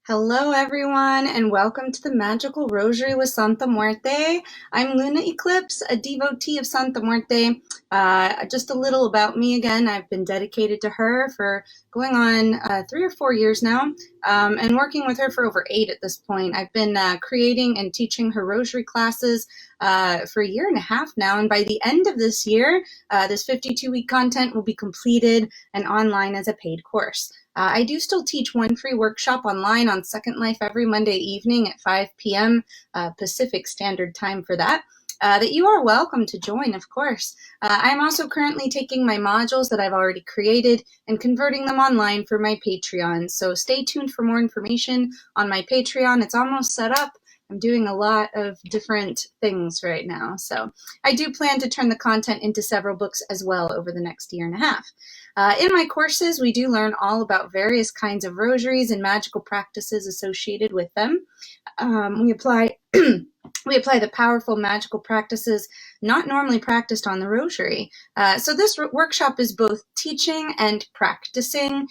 Hello everyone and welcome to the Magical Rosary with Santa Muerte. I'm Luna Eclipse, a devotee of Santa Muerte. Just a little about me again. I've been dedicated to her for going on 3 or 4 years now and working with her for over 8 at this point. I've been creating and teaching her rosary classes for a year and a half now, and by the end of this year, this 52-week content will be completed and online as a paid course. I do still teach one free workshop online on Second Life every Monday evening at 5 p.m. Pacific Standard Time for that. That you are welcome to join, of course. I'm also currently taking my modules that I've already created and converting them online for my Patreon. So stay tuned for more information on my Patreon. It's almost set up. I'm doing a lot of different things right now. So I do plan to turn the content into several books as well over the next year and a half. In my courses, we do learn all about various kinds of rosaries and magical practices associated with them. We apply the powerful magical practices not normally practiced on the rosary. So this workshop is both teaching and practicing.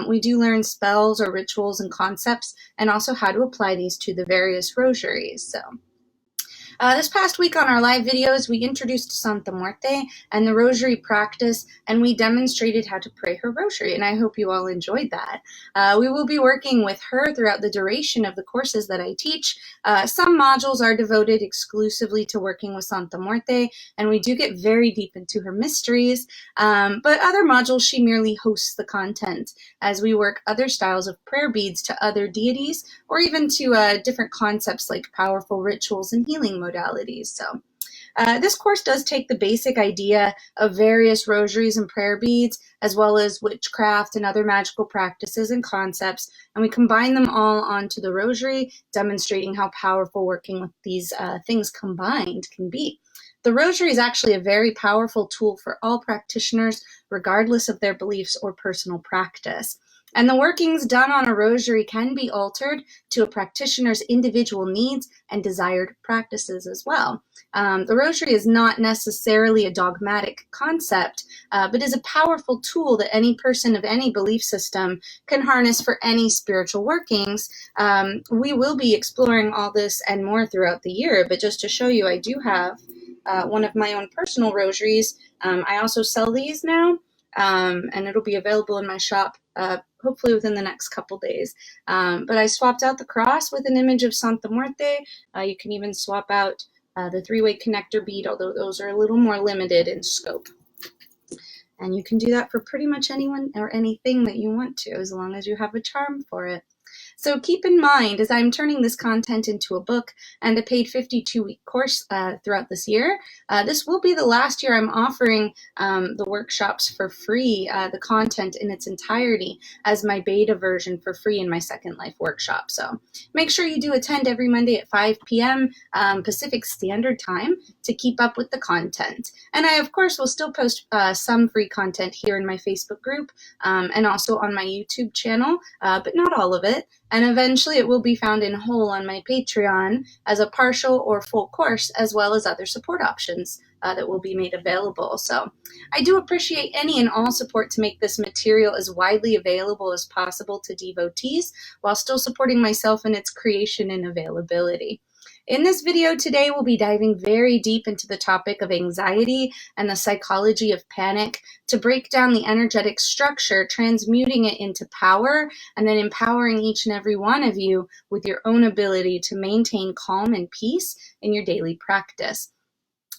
We do learn spells or rituals and concepts, and also how to apply these to the various rosaries. So this past week on our live videos, we introduced Santa Muerte and the rosary practice, and we demonstrated how to pray her rosary, and I hope you all enjoyed that. We will be working with her throughout the duration of the courses that I teach. Some modules are devoted exclusively to working with Santa Muerte, and we do get very deep into her mysteries, but other modules she merely hosts the content as we work other styles of prayer beads to other deities, or even to different concepts like powerful rituals and healing modalities. So this course does take the basic idea of various rosaries and prayer beads, as well as witchcraft and other magical practices and concepts, and we combine them all onto the rosary, demonstrating how powerful working with these things combined can be. The rosary is actually a very powerful tool for all practitioners, regardless of their beliefs or personal practice. And the workings done on a rosary can be altered to a practitioner's individual needs and desired practices as well. The rosary is not necessarily a dogmatic concept, but is a powerful tool that any person of any belief system can harness for any spiritual workings. We will be exploring all this and more throughout the year, but just to show you, I do have one of my own personal rosaries. I also sell these now, and it'll be available in my shop hopefully within the next couple days. But I swapped out the cross with an image of Santa Muerte. You can even swap out the 3-way connector bead, although those are a little more limited in scope. And you can do that for pretty much anyone or anything that you want to, as long as you have a charm for it. So keep in mind, as I'm turning this content into a book and a paid 52-week course throughout this year, this will be the last year I'm offering the workshops for free, the content in its entirety as my beta version for free in my Second Life workshop. So make sure you do attend every Monday at 5 p.m. Pacific Standard Time to keep up with the content. And I, of course, will still post some free content here in my Facebook group and also on my YouTube channel, but not all of it. And eventually it will be found in whole on my Patreon as a partial or full course, as well as other support options that will be made available. So I do appreciate any and all support to make this material as widely available as possible to devotees, while still supporting myself in its creation and availability. In this video today, we'll be diving very deep into the topic of anxiety and the psychology of panic to break down the energetic structure, transmuting it into power, and then empowering each and every one of you with your own ability to maintain calm and peace in your daily practice.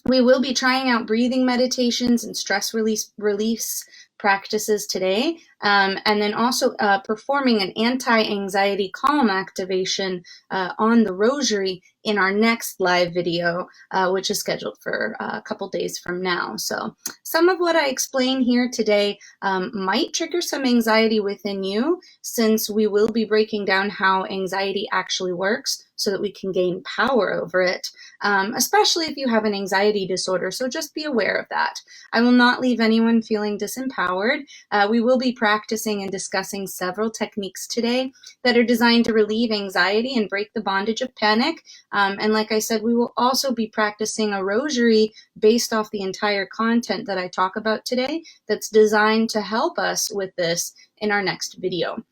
We will be trying out breathing meditations and stress release practices today, and then also performing an anti-anxiety calm activation on the rosary in our next live video, which is scheduled for a couple days from now. So some of what I explain here today might trigger some anxiety within you, since we will be breaking down how anxiety actually works so that we can gain power over it, especially if you have an anxiety disorder. So just be aware of that. I will not leave anyone feeling disempowered. We will be practicing and discussing several techniques today that are designed to relieve anxiety and break the bondage of panic. And like I said, we will also be practicing a rosary based off the entire content that I talk about today that's designed to help us with this in our next video.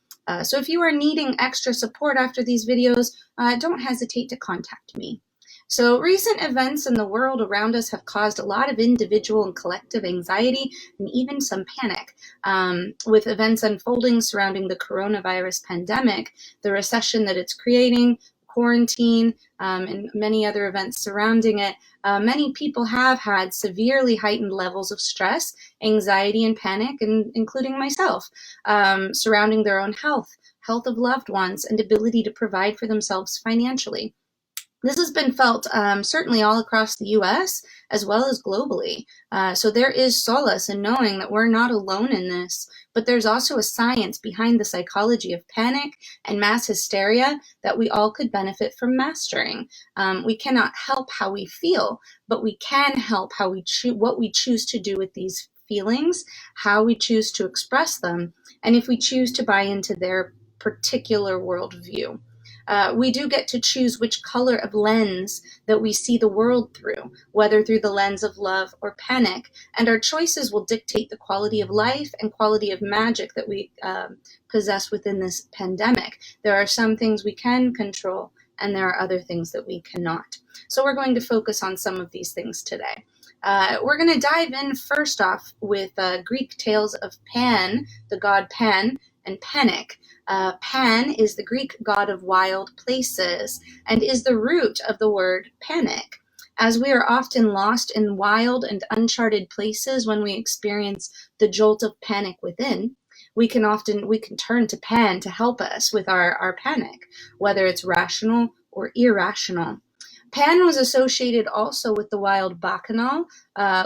So if you are needing extra support after these videos, don't hesitate to contact me. So recent events in the world around us have caused a lot of individual and collective anxiety and even some panic. With events unfolding surrounding the coronavirus pandemic, the recession that it's creating, quarantine, and many other events surrounding it, many people have had severely heightened levels of stress, anxiety, and panic, and including myself, surrounding their own health of loved ones, and ability to provide for themselves financially. This has been felt certainly all across the US as well as globally. So there is solace in knowing that we're not alone in this, but there's also a science behind the psychology of panic and mass hysteria that we all could benefit from mastering. We cannot help how we feel, but we can help how what we choose to do with these feelings, how we choose to express them, and if we choose to buy into their particular worldview. We do get to choose which color of lens that we see the world through, whether through the lens of love or panic, and our choices will dictate the quality of life and quality of magic that we possess within this pandemic. There are some things we can control, and there are other things that we cannot. So we're going to focus on some of these things today. We're going to dive in first off with Greek tales of Pan, the god Pan, and panic. Pan is the Greek god of wild places and is the root of the word panic. As we are often lost in wild and uncharted places when we experience the jolt of panic within, we can turn to Pan to help us with our panic, whether it's rational or irrational. Pan was associated also with the wild bacchanal,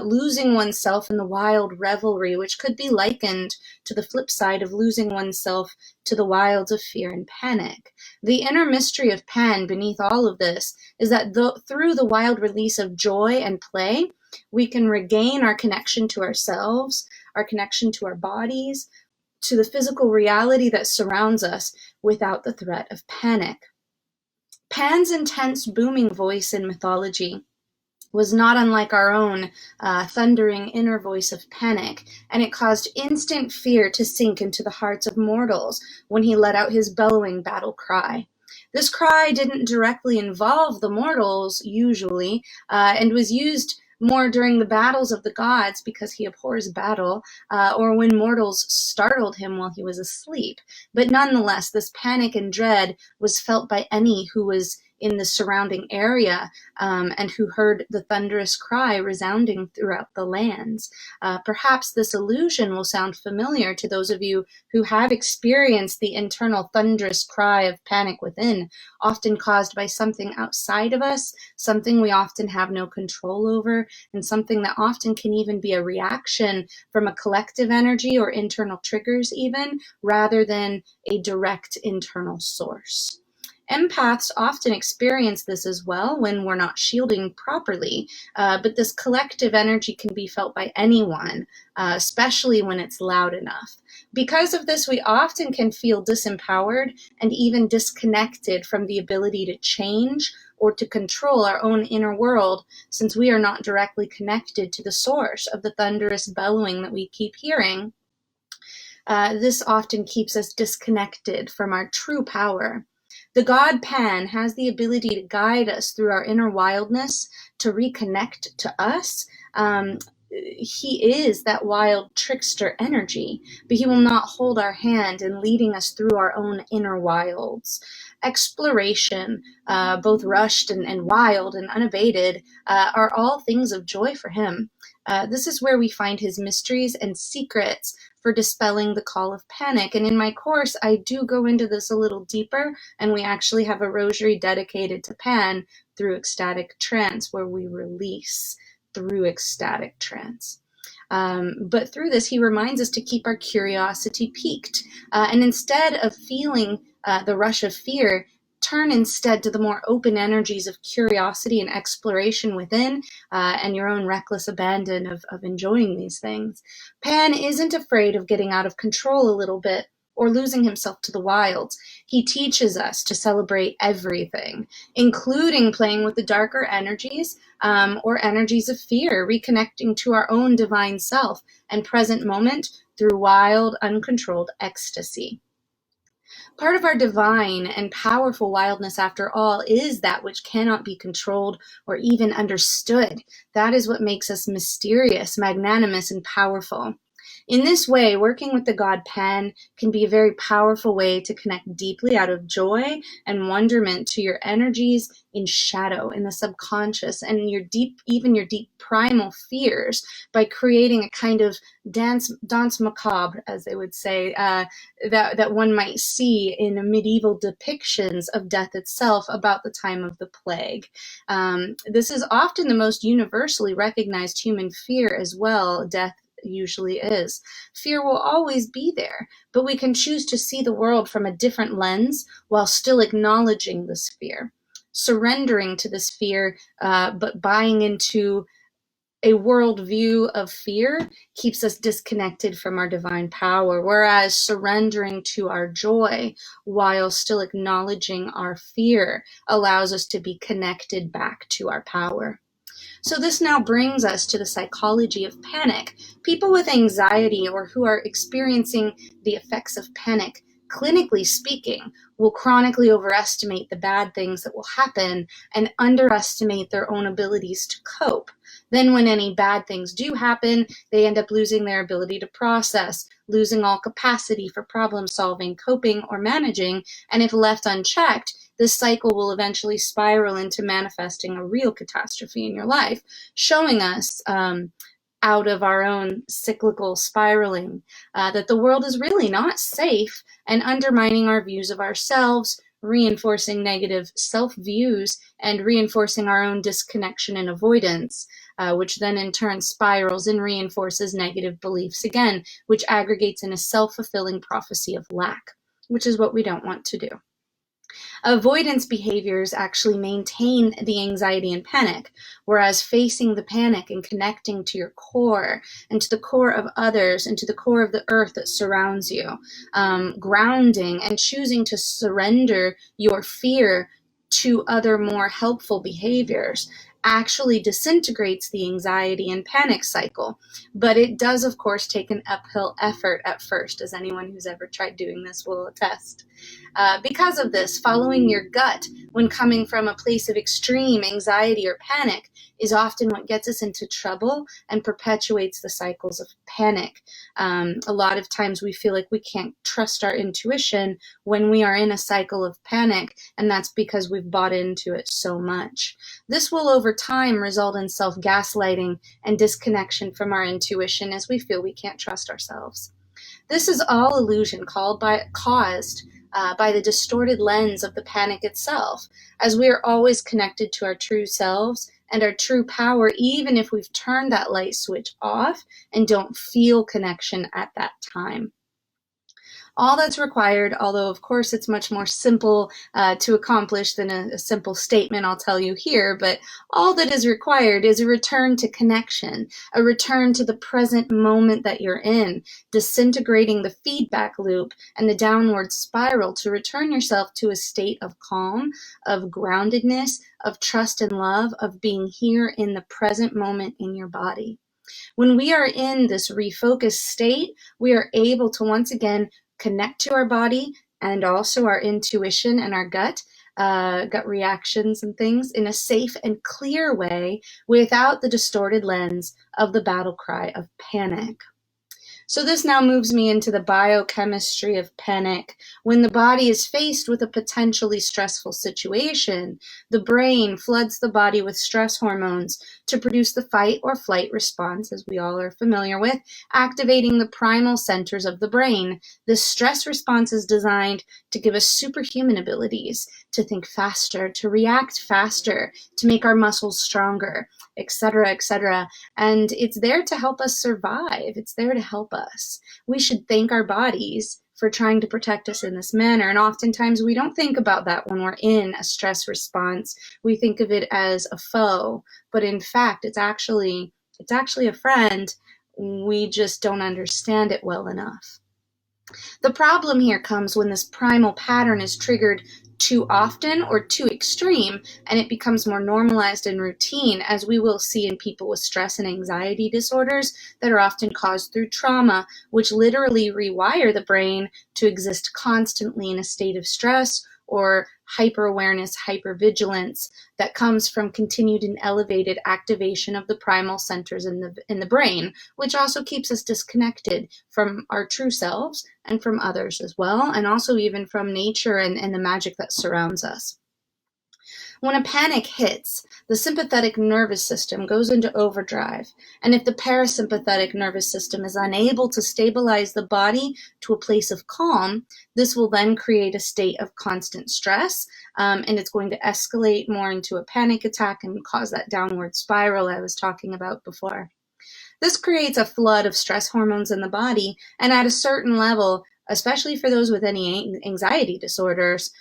losing oneself in the wild revelry, which could be likened to the flip side of losing oneself to the wilds of fear and panic. The inner mystery of Pan beneath all of this is that through the wild release of joy and play, we can regain our connection to ourselves, our connection to our bodies, to the physical reality that surrounds us without the threat of panic. Pan's intense booming voice in mythology was not unlike our own thundering inner voice of panic, and it caused instant fear to sink into the hearts of mortals when he let out his bellowing battle cry. This cry didn't directly involve the mortals, usually, and was used more during the battles of the gods because he abhors battle, or when mortals startled him while he was asleep. But nonetheless, this panic and dread was felt by any who was in the surrounding area and who heard the thunderous cry resounding throughout the lands. Perhaps this illusion will sound familiar to those of you who have experienced the internal thunderous cry of panic within, often caused by something outside of us, something we often have no control over, and something that often can even be a reaction from a collective energy or internal triggers even, rather than a direct internal source. Empaths often experience this as well when we're not shielding properly, but this collective energy can be felt by anyone, especially when it's loud enough. Because of this, we often can feel disempowered and even disconnected from the ability to change or to control our own inner world, since we are not directly connected to the source of the thunderous bellowing that we keep hearing. This often keeps us disconnected from our true power. The god Pan has the ability to guide us through our inner wildness, to reconnect to us. He is that wild trickster energy, but he will not hold our hand in leading us through our own inner wilds. Exploration, both rushed and wild and unabated, are all things of joy for him. This is where we find his mysteries and secrets for dispelling the call of panic. And in my course, I do go into this a little deeper, and we actually have a rosary dedicated to Pan through ecstatic trance, where we release through ecstatic trance. But through this, he reminds us to keep our curiosity piqued. And instead of feeling the rush of fear, turn instead to the more open energies of curiosity and exploration within, and your own reckless abandon of enjoying these things. Pan isn't afraid of getting out of control a little bit or losing himself to the wilds. He teaches us to celebrate everything, including playing with the darker energies or energies of fear, reconnecting to our own divine self and present moment through wild, uncontrolled ecstasy. Part of our divine and powerful wildness, after all, is that which cannot be controlled or even understood. That is what makes us mysterious, magnanimous, and powerful. In this way, working with the god Pan can be a very powerful way to connect deeply out of joy and wonderment to your energies in shadow, in the subconscious, and even your deep primal fears, by creating a kind of danse macabre, as they would say, that one might see in medieval depictions of death itself about the time of the plague. This is often the most universally recognized human fear as well. Death usually is. Fear will always be there, but we can choose to see the world from a different lens while still acknowledging this fear, surrendering to this fear, but buying into a worldview of fear keeps us disconnected from our divine power, whereas surrendering to our joy while still acknowledging our fear allows us to be connected back to our power. So this now brings us to the psychology of panic. People with anxiety or who are experiencing the effects of panic, clinically speaking, will chronically overestimate the bad things that will happen and underestimate their own abilities to cope. Then when any bad things do happen, they end up losing their ability to process, losing all capacity for problem solving, coping, or managing, and if left unchecked, this cycle will eventually spiral into manifesting a real catastrophe in your life, showing us out of our own cyclical spiraling that the world is really not safe, and undermining our views of ourselves, reinforcing negative self-views, and reinforcing our own disconnection and avoidance, which then in turn spirals and reinforces negative beliefs again, which aggregates in a self-fulfilling prophecy of lack, which is what we don't want to do. Avoidance behaviors actually maintain the anxiety and panic, whereas facing the panic and connecting to your core and to the core of others and to the core of the earth that surrounds you, grounding and choosing to surrender your fear to other more helpful behaviors actually disintegrates the anxiety and panic cycle. But it does, of course, take an uphill effort at first, as anyone who's ever tried doing this will attest. Because of this, following your gut when coming from a place of extreme anxiety or panic is often what gets us into trouble and perpetuates the cycles of panic. A lot of times we feel like we can't trust our intuition when we are in a cycle of panic, and that's because we've bought into it so much. This will over time result in self-gaslighting and disconnection from our intuition as we feel we can't trust ourselves. This is all illusion caused by the distorted lens of the panic itself, as we are always connected to our true selves and our true power, even if we've turned that light switch off and don't feel connection at that time. All that's required, although of course it's much more simple to accomplish than a simple statement I'll tell you here, but all that is required is a return to connection, a return to the present moment that you're in, disintegrating the feedback loop and the downward spiral to return yourself to a state of calm, of groundedness, of trust and love, of being here in the present moment in your body. When we are in this refocused state, we are able to once again connect to our body and also our intuition and our gut reactions and things in a safe and clear way without the distorted lens of the battle cry of panic. So this now moves me into the biochemistry of panic. When the body is faced with a potentially stressful situation, the brain floods the body with stress hormones to produce the fight or flight response, as we all are familiar with, activating the primal centers of the brain. This stress response is designed to give us superhuman abilities, to think faster, to react faster, to make our muscles stronger, etc., etc. And it's there to help us survive. It's there to help us. We should thank our bodies for trying to protect us in this manner. And oftentimes we don't think about that when we're in a stress response. We think of it as a foe, but in fact, it's actually a friend. We just don't understand it well enough. The problem here comes when this primal pattern is triggered too often or too extreme, and it becomes more normalized and routine, as we will see in people with stress and anxiety disorders that are often caused through trauma, which literally rewire the brain to exist constantly in a state of stress or hyper-awareness, hypervigilance that comes from continued and elevated activation of the primal centers in the brain, which also keeps us disconnected from our true selves and from others as well, and also even from nature and the magic that surrounds us. When a panic hits, the sympathetic nervous system goes into overdrive, and if the parasympathetic nervous system is unable to stabilize the body to a place of calm, this will then create a state of constant stress, and it's going to escalate more into a panic attack and cause that downward spiral I was talking about before. This creates a flood of stress hormones in the body, and at a certain level, especially for those with any anxiety disorders,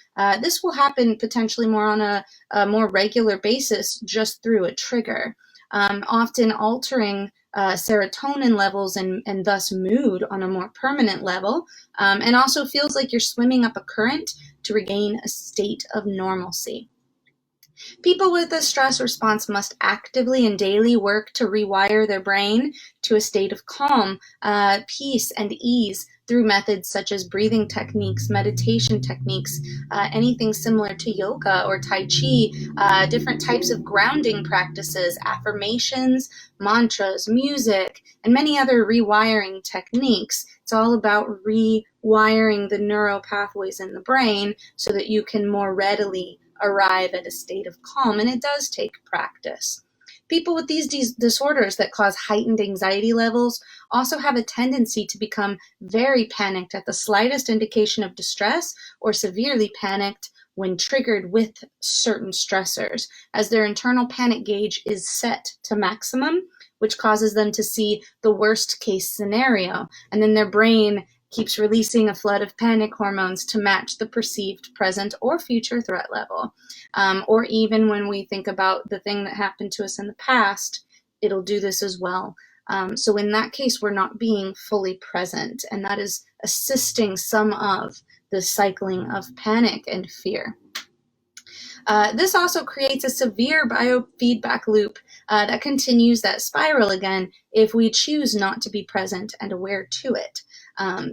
this will happen potentially more on a more regular basis just through a trigger, often altering serotonin levels and thus mood on a more permanent level, and also feels like you're swimming up a current to regain a state of normalcy. People with a stress response must actively and daily work to rewire their brain to a state of calm, peace, and ease through methods such as breathing techniques, meditation techniques, anything similar to yoga or Tai Chi, different types of grounding practices, affirmations, mantras, music, and many other rewiring techniques. It's all about rewiring the neural pathways in the brain so that you can more readily arrive at a state of calm, and it does take practice. People with these disorders that cause heightened anxiety levels also have a tendency to become very panicked at the slightest indication of distress, or severely panicked when triggered with certain stressors, as their internal panic gauge is set to maximum, which causes them to see the worst case scenario, and then their brain keeps releasing a flood of panic hormones to match the perceived present or future threat level. Or even when we think about the thing that happened to us in the past, it'll do this as well. So in that case, we're not being fully present, and that is assisting some of the cycling of panic and fear. This also creates a severe biofeedback loop that continues that spiral again if we choose not to be present and aware to it.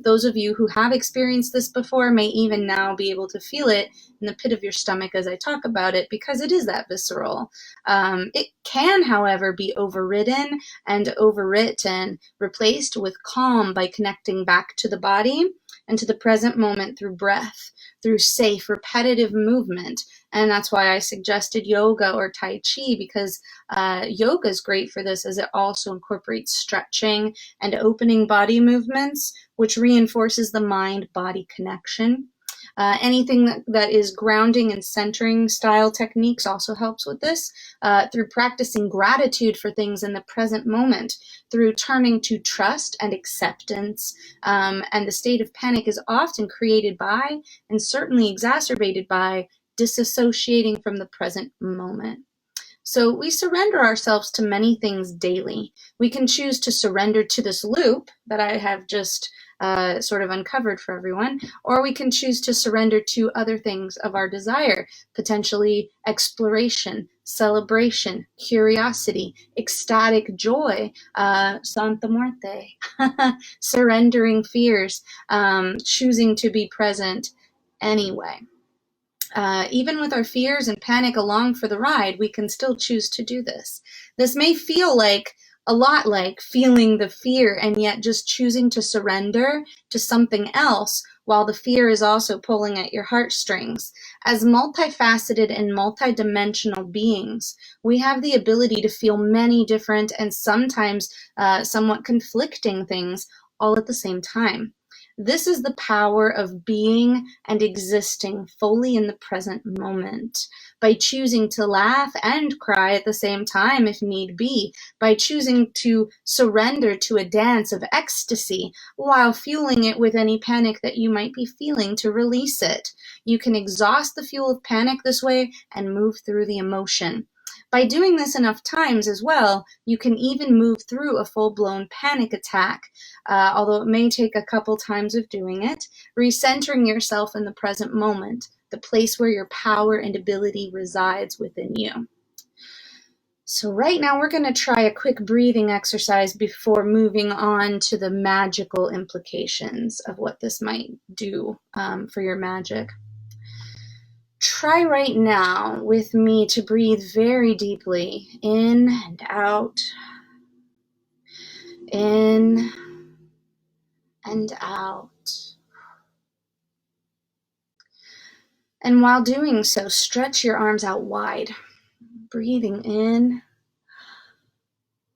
Those of you who have experienced this before may even now be able to feel it in the pit of your stomach as I talk about it, because it is that visceral. It can, however, be overridden and overwritten, replaced with calm by connecting back to the body and to the present moment through breath, through safe, repetitive movement. And that's why I suggested yoga or Tai Chi, because yoga is great for this, as it also incorporates stretching and opening body movements, which reinforces the mind-body connection. Anything that is grounding and centering style techniques also helps with this, through practicing gratitude for things in the present moment, through turning to trust and acceptance. And the state of panic is often created by, and certainly exacerbated by, disassociating from the present moment. So we surrender ourselves to many things daily. We can choose to surrender to this loop that I have just sort of uncovered for everyone, or we can choose to surrender to other things of our desire, potentially exploration, celebration, curiosity, ecstatic joy, Santa Muerte, surrendering fears, choosing to be present anyway. Even with our fears and panic along for the ride, we can still choose to do this. This may feel like a lot like feeling the fear and yet just choosing to surrender to something else while the fear is also pulling at your heartstrings. As multifaceted and multidimensional beings, we have the ability to feel many different and sometimes somewhat conflicting things all at the same time. This is the power of being and existing fully in the present moment, by choosing to laugh and cry at the same time if need be, by choosing to surrender to a dance of ecstasy while fueling it with any panic that you might be feeling to release it. You can exhaust the fuel of panic this way and move through the emotion. By doing this enough times as well, you can even move through a full-blown panic attack, although it may take a couple times of doing it, recentering yourself in the present moment. the place where your power and ability resides within you. So right now we're going to try a quick breathing exercise before moving on to the magical implications of what this might do for your magic. Try right now with me to breathe very deeply in and out, in and out. And while doing so, stretch your arms out wide, breathing in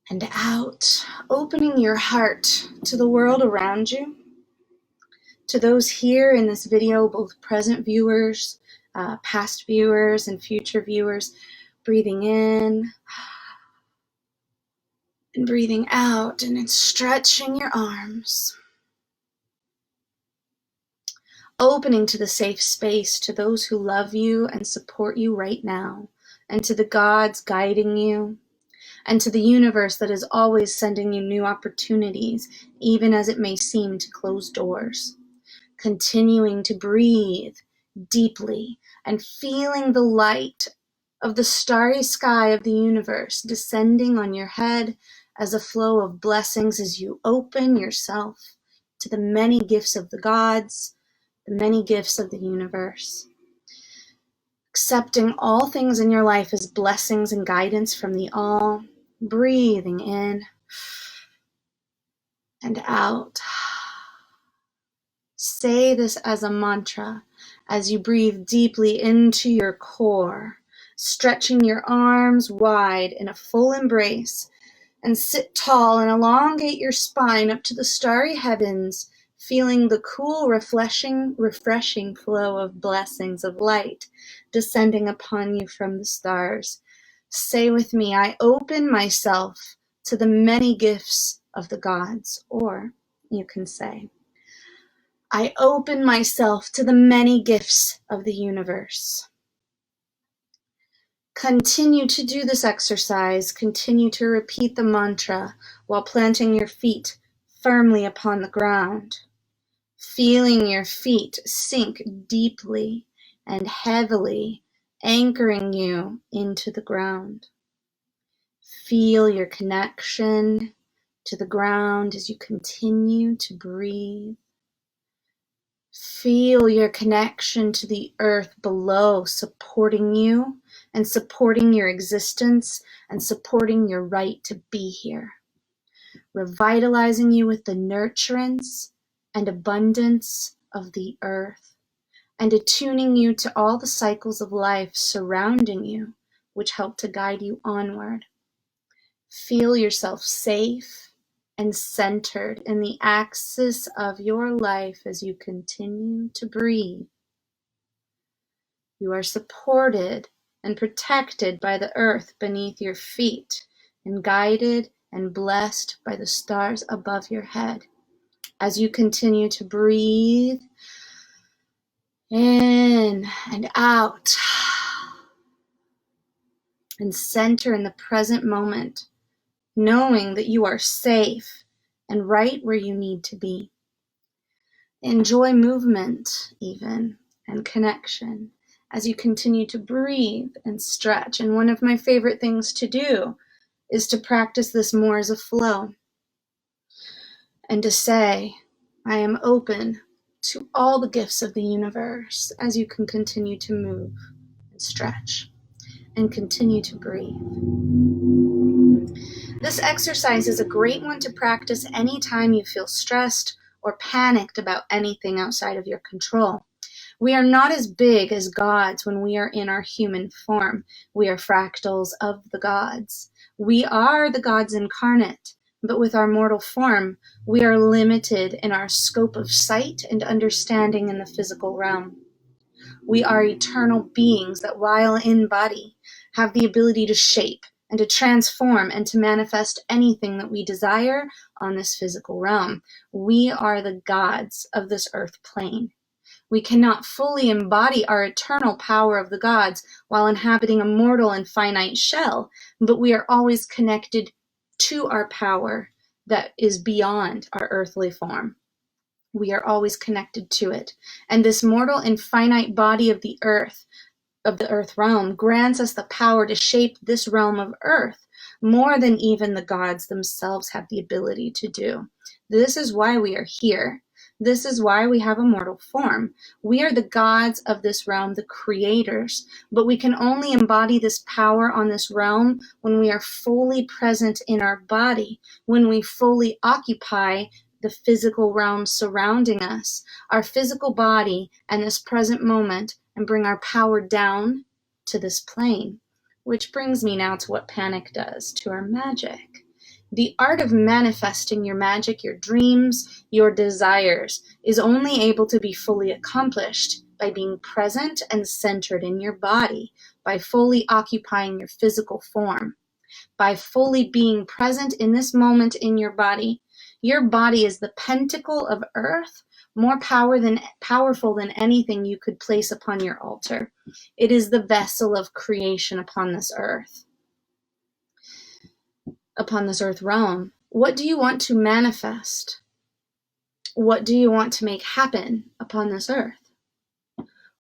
and out, opening your heart to the world around you, to those here in this video, both present viewers, past viewers, and future viewers, breathing in and breathing out, and then stretching your arms, opening to the safe space, to those who love you and support you right now, and to the gods guiding you, and to the universe that is always sending you new opportunities, even as it may seem to close doors. Continuing to breathe deeply and feeling the light of the starry sky of the universe descending on your head as a flow of blessings as you open yourself to the many gifts of the gods, the many gifts of the universe. Accepting all things in your life as blessings and guidance from the all, breathing in and out. Say this as a mantra as you breathe deeply into your core, stretching your arms wide in a full embrace, and sit tall and elongate your spine up to the starry heavens, feeling the cool, refreshing flow of blessings of light descending upon you from the stars. Say with me, I open myself to the many gifts of the gods, or you can say, I open myself to the many gifts of the universe. Continue to do this exercise. Continue to repeat the mantra while planting your feet firmly upon the ground, feeling your feet sink deeply and heavily, anchoring you into the ground. Feel your connection to the ground as you continue to breathe. Feel your connection to the earth below, supporting you and supporting your existence and supporting your right to be here. Revitalizing you with the nurturance and abundance of the earth, and attuning you to all the cycles of life surrounding you, which help to guide you onward. Feel yourself safe and centered in the axis of your life as you continue to breathe. You are supported and protected by the earth beneath your feet, and guided and blessed by the stars above your head. As you continue to breathe in and out, and center in the present moment, knowing that you are safe and right where you need to be. Enjoy movement even and connection as you continue to breathe and stretch. And one of my favorite things to do is to practice this more as a flow and to say, I am open to all the gifts of the universe as you can continue to move and stretch and continue to breathe. This exercise is a great one to practice anytime you feel stressed or panicked about anything outside of your control. We are not as big as gods when we are in our human form. We are fractals of the gods. We are the gods incarnate, but with our mortal form, we are limited in our scope of sight and understanding in the physical realm. We are eternal beings that, while in body, have the ability to shape and to transform and to manifest anything that we desire on this physical realm. We are the gods of this earth plane. We cannot fully embody our eternal power of the gods while inhabiting a mortal and finite shell, but we are always connected to our power that is beyond our earthly form. We are always connected to it. And this mortal and finite body of the earth realm, grants us the power to shape this realm of earth more than even the gods themselves have the ability to do. This is why we are here. This is why we have a mortal form. We are the gods of this realm, the creators, but we can only embody this power on this realm when we are fully present in our body, when we fully occupy the physical realm surrounding us, our physical body and this present moment, and bring our power down to this plane. Which brings me now to what panic does to our magic. The art of manifesting your magic, your dreams, your desires, is only able to be fully accomplished by being present and centered in your body, by fully occupying your physical form, by fully being present in this moment in your body. Your body is the pentacle of earth, more powerful than anything you could place upon your altar. It is the vessel of creation upon this earth realm. What do you want to manifest? What do you want to make happen upon this earth?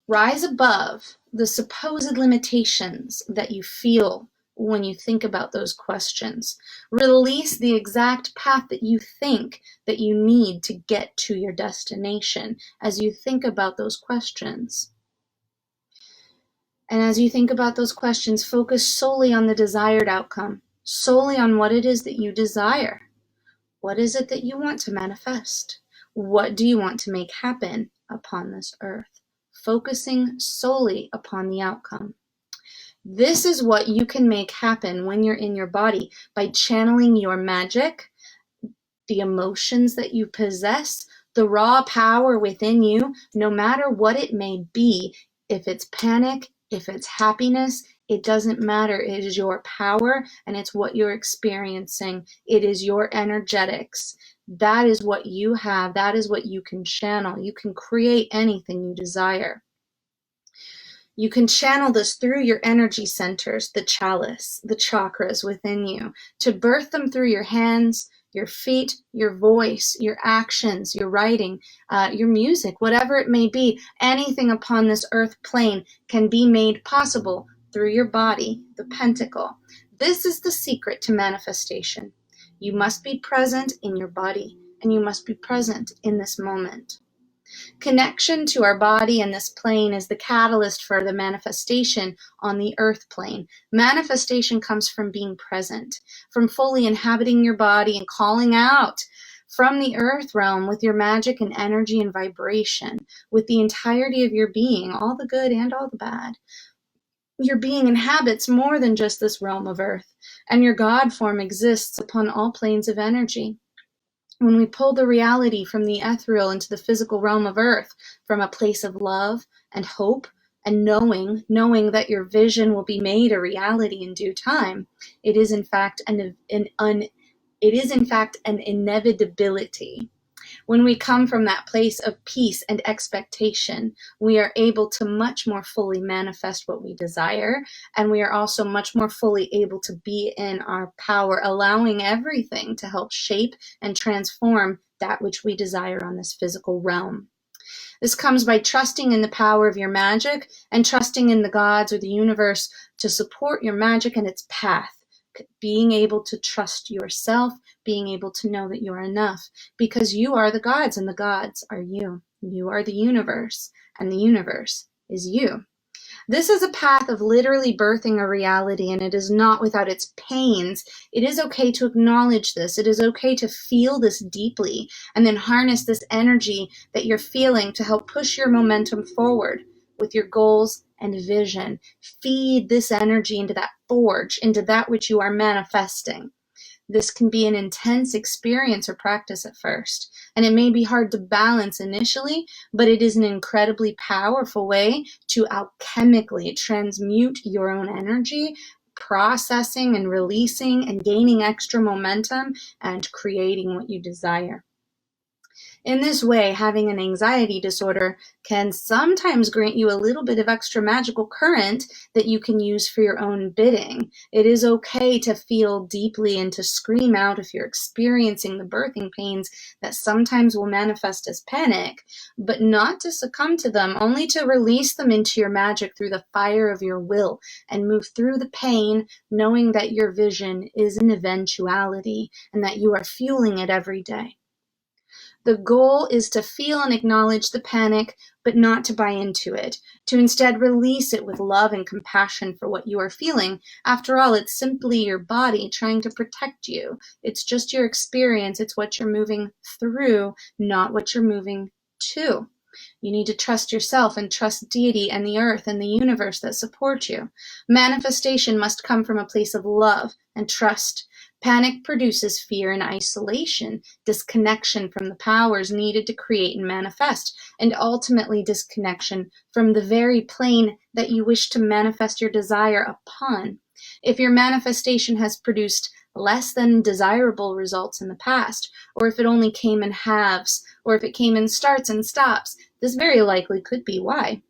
Rise above the supposed limitations that you feel when you think about those questions. Release the exact path that you think that you need to get to your destination as you think about those questions. And as you think about those questions, focus solely on the desired outcome, solely on what it is that you desire. What is it that you want to manifest? What do you want to make happen upon this earth? Focusing solely upon the outcome. This is what you can make happen when you're in your body by channeling your magic, the emotions that you possess, the raw power within you, no matter what it may be. If it's panic, if it's happiness, it doesn't matter. It is your power and it's what you're experiencing. It is your energetics. That is what you have. That is what you can channel. You can create anything you desire. You can channel this through your energy centers, the chalice, the chakras within you, to birth them through your hands, your feet, your voice, your actions, your writing, your music, whatever it may be. Anything upon this earth plane can be made possible through your body, the pentacle. This is the secret to manifestation. You must be present in your body, and you must be present in this moment. Connection to our body and this plane is the catalyst for the manifestation on the earth plane. Manifestation comes from being present, from fully inhabiting your body and calling out from the earth realm with your magic and energy and vibration, with the entirety of your being, all the good and all the bad. Your being inhabits more than just this realm of earth, and your God form exists upon all planes of energy. When we pull the reality from the ethereal into the physical realm of earth, from a place of love and hope and knowing that your vision will be made a reality in due time, it is in fact an inevitability. When we come from that place of peace and expectation, we are able to much more fully manifest what we desire, and we are also much more fully able to be in our power, allowing everything to help shape and transform that which we desire on this physical realm. This comes by trusting in the power of your magic and trusting in the gods or the universe to support your magic and its path. Being able to trust yourself, being able to know that you are enough, because you are the gods and the gods are you. You are the universe and the universe is you. This is a path of literally birthing a reality, and it is not without its pains. It is okay to acknowledge this. It is okay to feel this deeply and then harness this energy that you're feeling to help push your momentum forward with your goals and vision. Feed this energy into that forge, into that which you are manifesting. This can be an intense experience or practice at first, and it may be hard to balance initially, but it is an incredibly powerful way to alchemically transmute your own energy, processing and releasing and gaining extra momentum and creating what you desire. In this way, having an anxiety disorder can sometimes grant you a little bit of extra magical current that you can use for your own bidding. It is okay to feel deeply and to scream out if you're experiencing the birthing pains that sometimes will manifest as panic, but not to succumb to them, only to release them into your magic through the fire of your will and move through the pain, knowing that your vision is an eventuality and that you are fueling it every day. The goal is to feel and acknowledge the panic, but not to buy into it, to instead release it with love and compassion for what you are feeling. After all, it's simply your body trying to protect you. It's just your experience. It's what you're moving through, not what you're moving to. You need to trust yourself and trust deity and the earth and the universe that support you. Manifestation must come from a place of love and trust. Panic produces fear and isolation, disconnection from the powers needed to create and manifest, and ultimately disconnection from the very plane that you wish to manifest your desire upon. If your manifestation has produced less than desirable results in the past, or if it only came in halves, or if it came in starts and stops, this very likely could be why.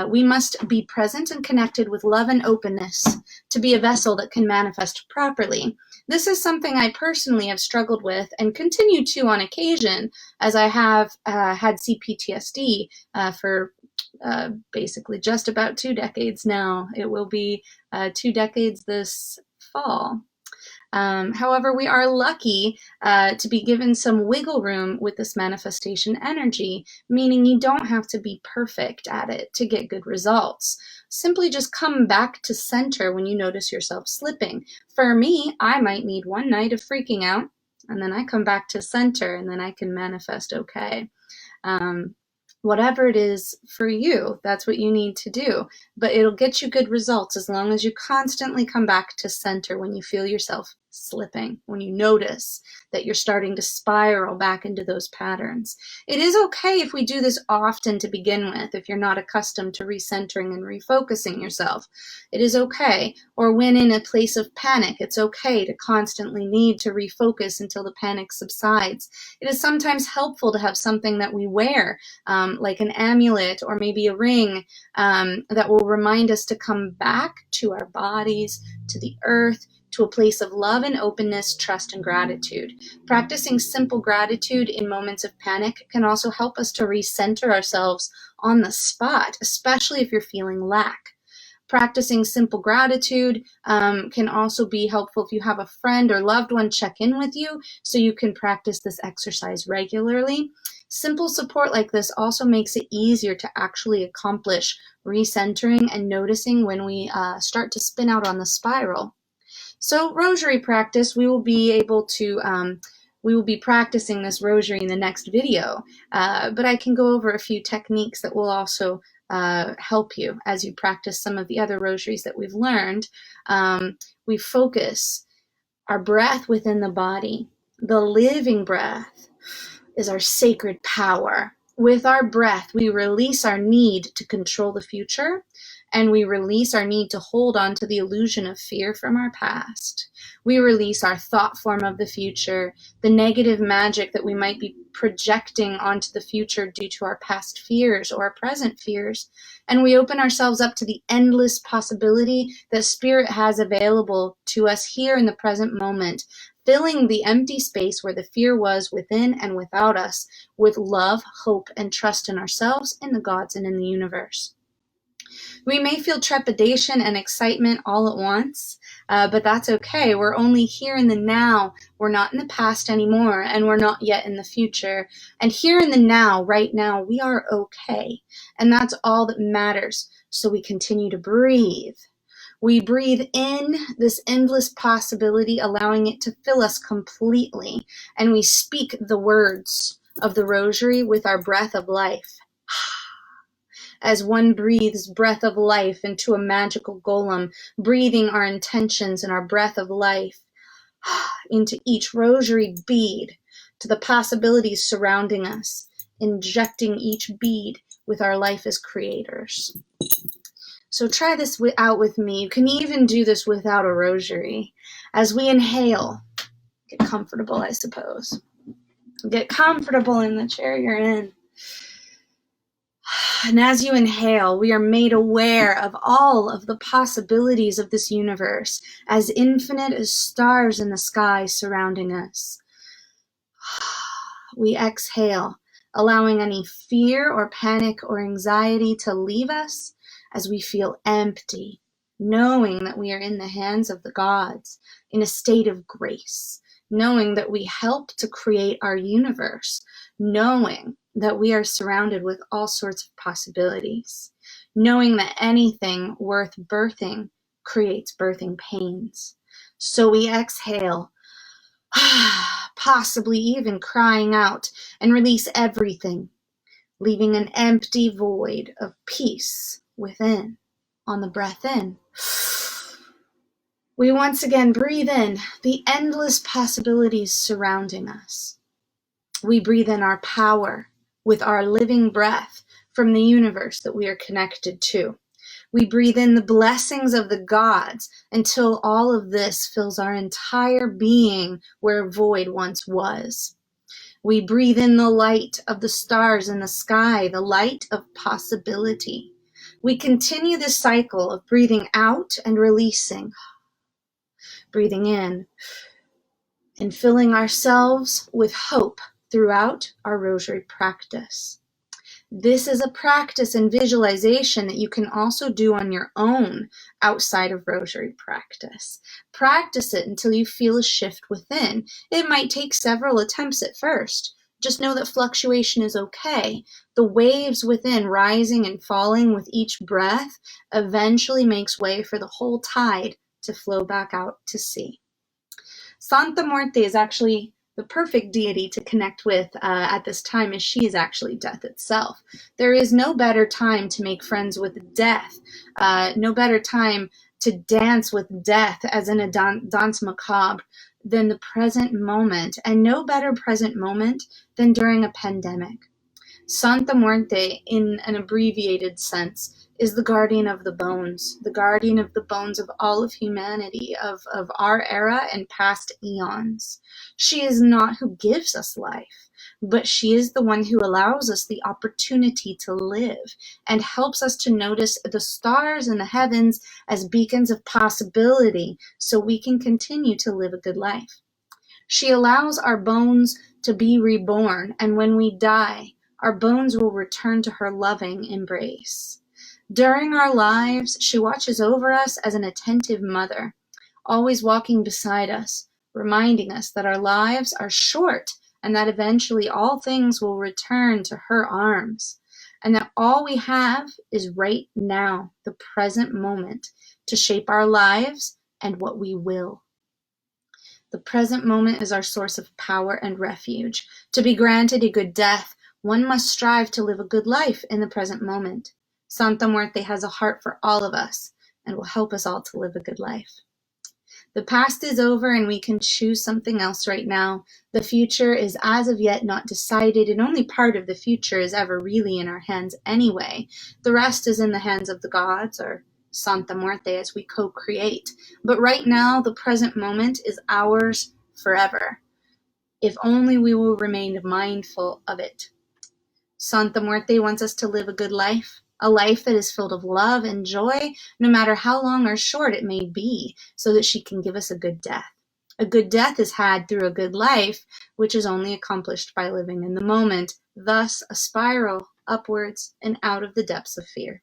We must be present and connected with love and openness to be a vessel that can manifest properly. This is something I personally have struggled with and continue to on occasion, as I have had CPTSD for basically just about 2 decades now. It will be 2 decades this fall. However, we are lucky to be given some wiggle room with this manifestation energy, meaning you don't have to be perfect at it to get good results. Simply just come back to center when you notice yourself slipping. For me, I might need one night of freaking out, and then I come back to center, and then I can manifest okay. Whatever it is for you, that's what you need to do. But it'll get you good results as long as you constantly come back to center when you feel yourself slipping, when you notice that you're starting to spiral back into those patterns. It is okay if we do this often to begin with, if you're not accustomed to recentering and refocusing yourself. It is okay. Or when in a place of panic, it's okay to constantly need to refocus until the panic subsides. It is sometimes helpful to have something that we wear, like an amulet or maybe a ring, that will remind us to come back to our bodies, to the earth, to a place of love and openness, trust, and gratitude. Practicing simple gratitude in moments of panic can also help us to recenter ourselves on the spot, especially if you're feeling lack. Practicing simple gratitude can also be helpful if you have a friend or loved one check in with you, so you can practice this exercise regularly. Simple support like this also makes it easier to actually accomplish recentering and noticing when we start to spin out on the spiral. So rosary practice, we will be practicing this rosary in the next video, but I can go over a few techniques that will also help you as you practice some of the other rosaries that we've learned. We focus our breath within the body. The living breath is our sacred power. With our breath, we release our need to control the future, and we release our need to hold on to the illusion of fear from our past. We release our thought form of the future, the negative magic that we might be projecting onto the future due to our past fears or our present fears, and we open ourselves up to the endless possibility that Spirit has available to us here in the present moment, filling the empty space where the fear was within and without us with love, hope, and trust in ourselves, in the gods, and in the universe. We may feel trepidation and excitement all at once, but that's okay. We're only here in the now. We're not in the past anymore, and we're not yet in the future. And here in the now, right now, we are okay. And that's all that matters. So we continue to breathe. We breathe in this endless possibility, allowing it to fill us completely. And we speak the words of the rosary with our breath of life. As one breathes breath of life into a magical golem, breathing our intentions and our breath of life into each rosary bead, to the possibilities surrounding us, injecting each bead with our life as creators. So try this out with me. You can even do this without a rosary. As we inhale, get comfortable, I suppose. Get comfortable in the chair you're in. And as you inhale, we are made aware of all of the possibilities of this universe, as infinite as stars in the sky surrounding us. We exhale, allowing any fear or panic or anxiety to leave us as we feel empty, knowing that we are in the hands of the gods, in a state of grace, knowing that we help to create our universe, knowing that we are surrounded with all sorts of possibilities, knowing that anything worth birthing creates birthing pains. So we exhale, possibly even crying out, and release everything, leaving an empty void of peace within. On the breath in, we once again breathe in the endless possibilities surrounding us. We breathe in our power with our living breath from the universe that we are connected to. We breathe in the blessings of the gods until all of this fills our entire being where void once was. We breathe in the light of the stars in the sky, the light of possibility. We continue this cycle of breathing out and releasing, breathing in, and filling ourselves with hope throughout our rosary practice. This is a practice and visualization that you can also do on your own outside of rosary practice. Practice it until you feel a shift within. It might take several attempts at first. Just know that fluctuation is okay. The waves within, rising and falling with each breath, eventually makes way for the whole tide to flow back out to sea. Santa Muerte is actually the perfect deity to connect with at this time, as she is actually death itself. There is no better time to make friends with death, no better time to dance with death, as in a danse macabre, than the present moment, and no better present moment than during a pandemic. Santa Muerte, in an abbreviated sense, is the guardian of the bones of all of humanity, of our era and past eons. She is not who gives us life, but she is the one who allows us the opportunity to live and helps us to notice the stars in the heavens as beacons of possibility so we can continue to live a good life. She allows our bones to be reborn, and when we die, our bones will return to her loving embrace. During our lives, she watches over us as an attentive mother, always walking beside us, reminding us that our lives are short and that eventually all things will return to her arms, and that all we have is right now, the present moment, to shape our lives and what we will. The present moment is our source of power and refuge. To be granted a good death, one must strive to live a good life in the present moment. Santa Muerte has a heart for all of us and will help us all to live a good life. The past is over and we can choose something else right now. The future is as of yet not decided, and only part of the future is ever really in our hands anyway. The rest is in the hands of the gods, or Santa Muerte, as we co-create. But right now, the present moment is ours forever, if only we will remain mindful of it. Santa Muerte wants us to live a good life, a life that is filled of love and joy, no matter how long or short it may be, so that she can give us a good death. A good death is had through a good life, which is only accomplished by living in the moment, thus a spiral upwards and out of the depths of fear.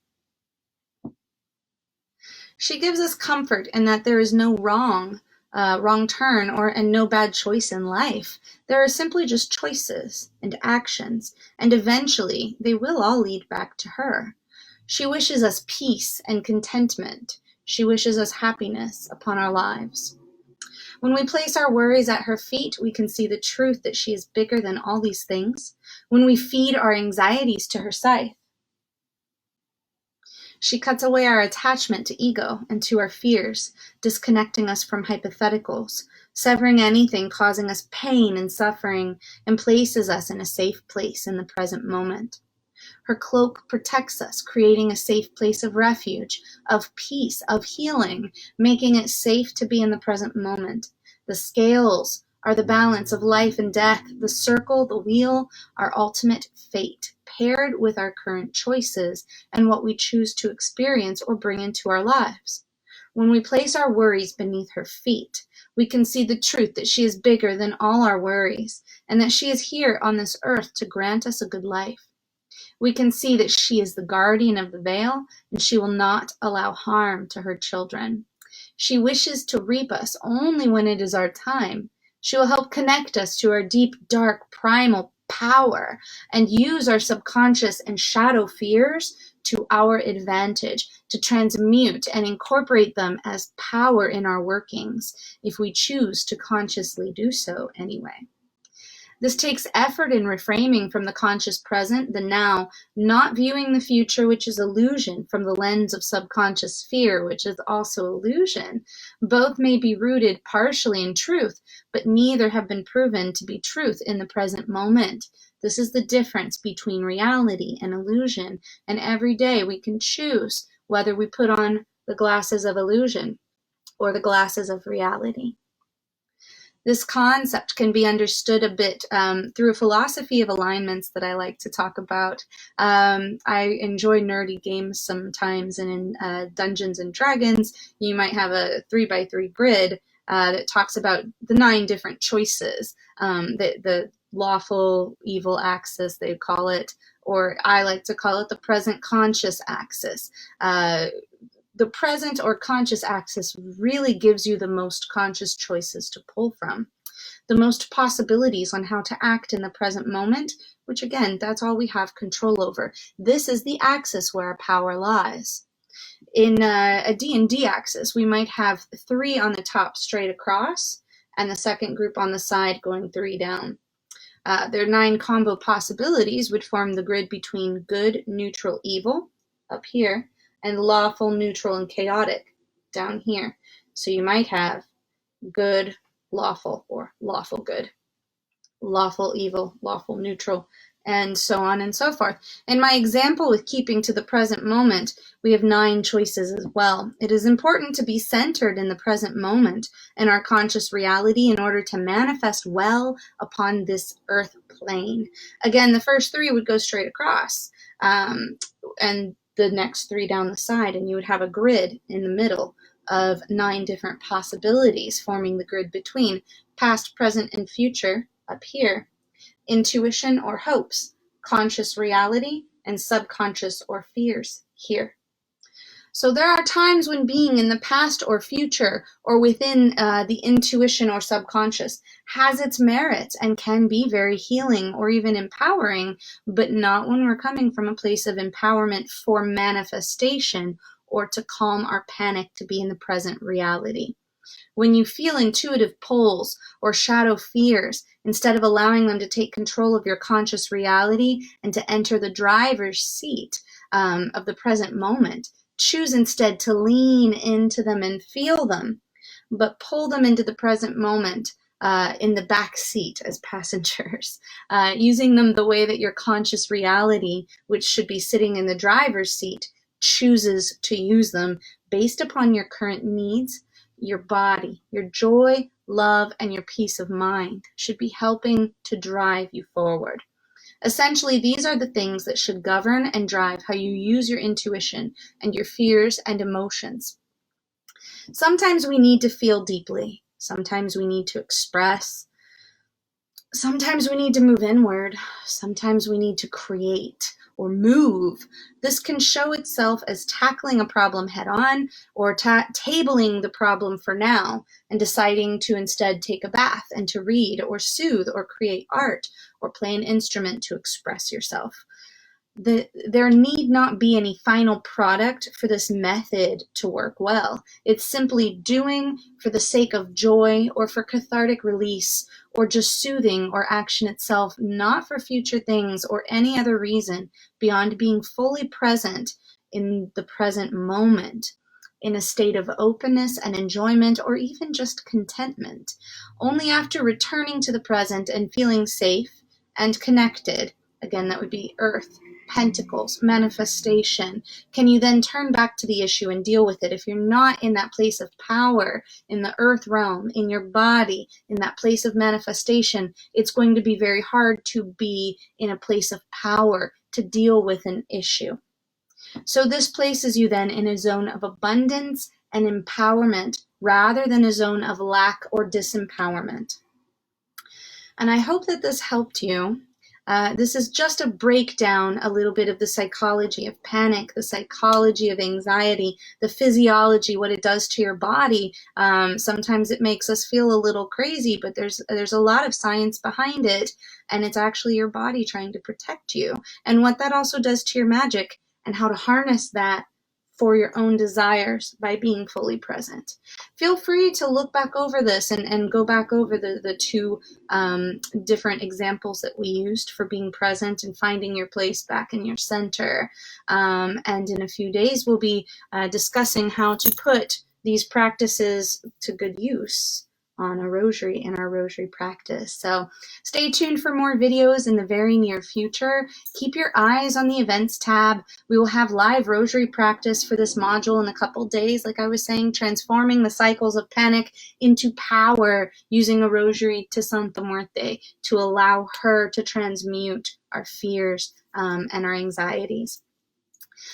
She gives us comfort in that there is no wrong turn and no bad choice in life. There are simply just choices and actions, and eventually they will all lead back to her. She wishes us peace and contentment. She wishes us happiness upon our lives. When we place our worries at her feet, we can see the truth that she is bigger than all these things. When we feed our anxieties to her scythe, she cuts away our attachment to ego and to our fears, disconnecting us from hypotheticals, severing anything causing us pain and suffering, and places us in a safe place in the present moment. Her cloak protects us, creating a safe place of refuge, of peace, of healing, making it safe to be in the present moment. The scales are the balance of life and death, the circle, the wheel, our ultimate fate, paired with our current choices and what we choose to experience or bring into our lives. When we place our worries beneath her feet, we can see the truth that she is bigger than all our worries and that she is here on this earth to grant us a good life. We can see that she is the guardian of the veil and she will not allow harm to her children. She wishes to reap us only when it is our time. She will help connect us to our deep, dark, primal power and use our subconscious and shadow fears to our advantage, to transmute and incorporate them as power in our workings, if we choose to consciously do so anyway. This takes effort in reframing from the conscious present, the now, not viewing the future, which is illusion, from the lens of subconscious fear, which is also illusion. Both may be rooted partially in truth, but neither have been proven to be truth in the present moment. This is the difference between reality and illusion, and every day we can choose whether we put on the glasses of illusion or the glasses of reality. This concept can be understood a bit through a philosophy of alignments that I like to talk about. I enjoy nerdy games sometimes, and in Dungeons and Dragons, you might have a 3x3 grid that talks about the 9 different choices, the lawful evil axis, they call it, or I like to call it the present conscious axis. The present or conscious axis really gives you the most conscious choices to pull from, the most possibilities on how to act in the present moment, which again, that's all we have control over. This is the axis where our power lies. In a D&D axis, we might have 3 on the top straight across, and the second group on the side going 3 down. Their 9 combo possibilities would form the grid between good, neutral, evil, up here, and lawful, neutral, and chaotic down here. So you might have good, lawful, or lawful good, lawful evil, lawful neutral, and so on and so forth. In my example with keeping to the present moment, we have 9 choices as well. It is important to be centered in the present moment and our conscious reality in order to manifest well upon this earth plane. Again, the first 3 would go straight across, and the next 3 down the side, and you would have a grid in the middle of 9 different possibilities, forming the grid between past, present, and future up here, intuition or hopes, conscious reality, and subconscious or fears here. So there are times when being in the past or future or within the intuition or subconscious has its merits and can be very healing or even empowering, but not when we're coming from a place of empowerment for manifestation or to calm our panic to be in the present reality. When you feel intuitive pulls or shadow fears, instead of allowing them to take control of your conscious reality and to enter the driver's seat of the present moment, choose instead to lean into them and feel them, but pull them into the present moment in the back seat as passengers, using them the way that your conscious reality, which should be sitting in the driver's seat, chooses to use them based upon your current needs. Your body, your joy, love, and your peace of mind should be helping to drive you forward. Essentially, these are the things that should govern and drive how you use your intuition and your fears and emotions. Sometimes we need to feel deeply. Sometimes we need to express. Sometimes we need to move inward. Sometimes we need to create or move. This can show itself as tackling a problem head on or tabling the problem for now and deciding to instead take a bath and to read or soothe or create art or play an instrument to express yourself. There need not be any final product for this method to work well. It's simply doing for the sake of joy or for cathartic release or just soothing or action itself, not for future things or any other reason beyond being fully present in the present moment, in a state of openness and enjoyment or even just contentment. Only after returning to the present and feeling safe and connected, again, that would be earth, Pentacles, manifestation. Can you then turn back to the issue and deal with it? If you're not in that place of power, in the earth realm, in your body, in that place of manifestation, it's going to be very hard to be in a place of power to deal with an issue. So this places you then in a zone of abundance and empowerment rather than a zone of lack or disempowerment. And I hope that this helped you. This is just a breakdown a little bit of the psychology of panic, the psychology of anxiety, the physiology, what it does to your body. Sometimes it makes us feel a little crazy, but there's a lot of science behind it, and it's actually your body trying to protect you. And what that also does to your magic and how to harness that for your own desires by being fully present. Feel free to look back over this and go back over the two different examples that we used for being present and finding your place back in your center. And in a few days, we'll be discussing how to put these practices to good use on a rosary in our rosary practice. So stay tuned for more videos in the very near future. Keep your eyes on the events tab. We will have live rosary practice for this module in a couple days, like I was saying, transforming the cycles of panic into power using a rosary to Santa Muerte to allow her to transmute our fears and our anxieties.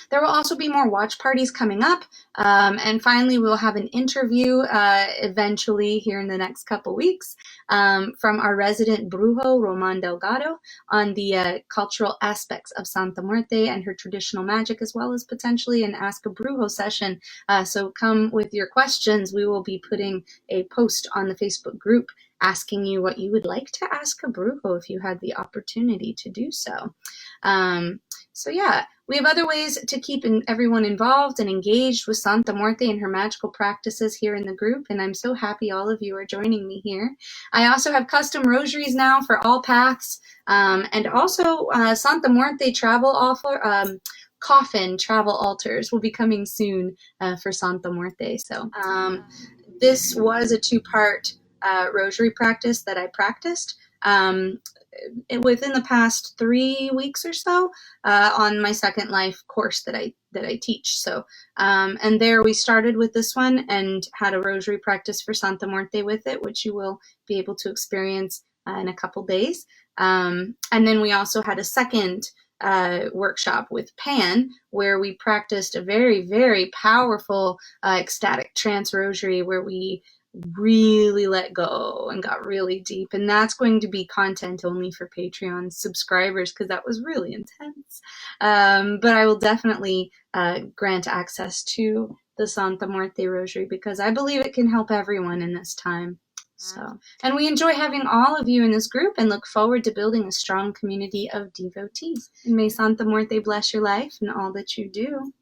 There will also be more watch parties coming up. And finally, we'll have an interview eventually here in the next couple weeks from our resident brujo, Roman Delgado, on the cultural aspects of Santa Muerte and her traditional magic, as well as potentially an Ask a Brujo session. So come with your questions. We will be putting a post on the Facebook group asking you what you would like to ask a brujo if you had the opportunity to do so. So yeah, we have other ways to keep everyone involved and engaged with Santa Muerte and her magical practices here in the group, and I'm so happy all of you are joining me here. I also have custom rosaries now for all paths, and also Santa Muerte travel offer. Coffin travel altars will be coming soon for Santa Muerte. So this was a two-part rosary practice that I practiced within the past 3 weeks or so on my Second Life course that I teach. So and there we started with this one and had a rosary practice for Santa Muerte with it, which you will be able to experience in a couple days. And then we also had a second workshop with Pan, where we practiced a very, very powerful ecstatic trance rosary where we really let go and got really deep, and that's going to be content only for Patreon subscribers because that was really intense. But I will definitely grant access to the Santa Muerte Rosary because I believe it can help everyone in this time. So, and we enjoy having all of you in this group and look forward to building a strong community of devotees. And may Santa Muerte bless your life and all that you do.